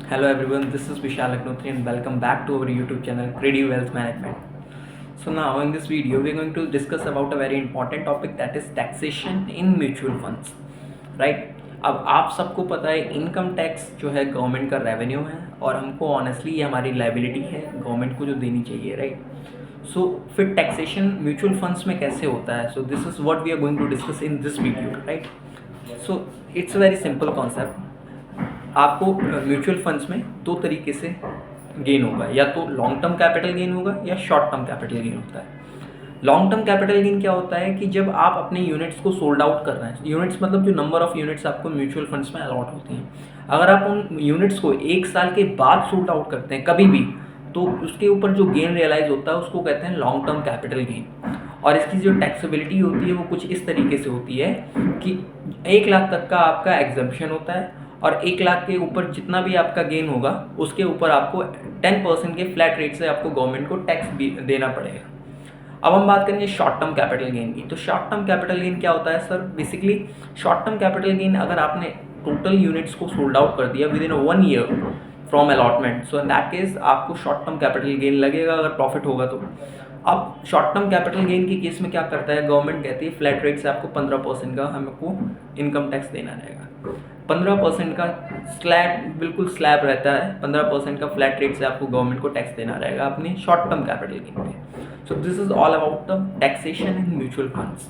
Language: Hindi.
Hello everyone, this is Vishal Agnotri and welcome back to our YouTube channel Creative Wealth Management. So now in this video we are going to discuss about a very important topic, that is taxation in mutual funds. Right? अब आप सबको पता है इनकम टैक्स जो है गवर्नमेंट का रेवेन्यू है और हमको ऑनेस्टली ये हमारी लाइबिलिटी है गवर्नमेंट को जो देनी चाहिए, राइट। सो फिर टैक्सेशन म्यूचुअल फंड्स में कैसे होता है, so this is what we are going to discuss in this video, right. So it's very simple concept. आपको म्यूचुअल फंड्स में दो तरीके से गेन होगा, या तो लॉन्ग टर्म कैपिटल गेन होगा या शॉर्ट टर्म कैपिटल गेन होता है। लॉन्ग टर्म कैपिटल गेन क्या होता है कि जब आप अपने यूनिट्स को सोल्ड आउट कर रहे हैं, यूनिट्स मतलब जो नंबर ऑफ यूनिट्स आपको म्यूचुअल फंड्स में अलॉट होती हैं, अगर आप उन यूनिट्स को 1 साल के बाद सोल्ड आउट करते हैं कभी भी, तो उसके ऊपर जो गेन रियलाइज होता है उसको कहते हैं लॉन्ग टर्म कैपिटल गेन। और इसकी जो टैक्सेबिलिटी होती है वो कुछ इस तरीके से होती है कि 1 लाख तक का आपका एग्जम्पशन होता है और 1 लाख के ऊपर जितना भी आपका गेन होगा उसके ऊपर आपको 10% के फ्लैट रेट से आपको गवर्नमेंट को टैक्स भी देना पड़ेगा। अब हम बात करेंगे शॉर्ट टर्म कैपिटल गेन की। तो शॉर्ट टर्म कैपिटल गेन क्या होता है sir? Basically short term capital gain, अगर आपने टोटल यूनिट्स को सोल्ड आउट कर दिया with in 1 year from allotment, so in that case आपको शॉर्ट टर्म कैपिटल गेन लगेगा अगर प्रॉफिट होगा तो। अब शॉर्ट टर्म कैपिटल गेन के केस में क्या करता है गवर्नमेंट, कहती है फ्लैट रेट से आपको 15% का हमको इनकम टैक्स देना रहेगा। 15% का बिल्कुल स्लैब रहता है, 15% का फ्लैट रेट से आपको गवर्नमेंट को टैक्स देना रहेगा अपने शॉर्ट टर्म कैपिटल गेन पे। So this is all about the taxation in mutual funds.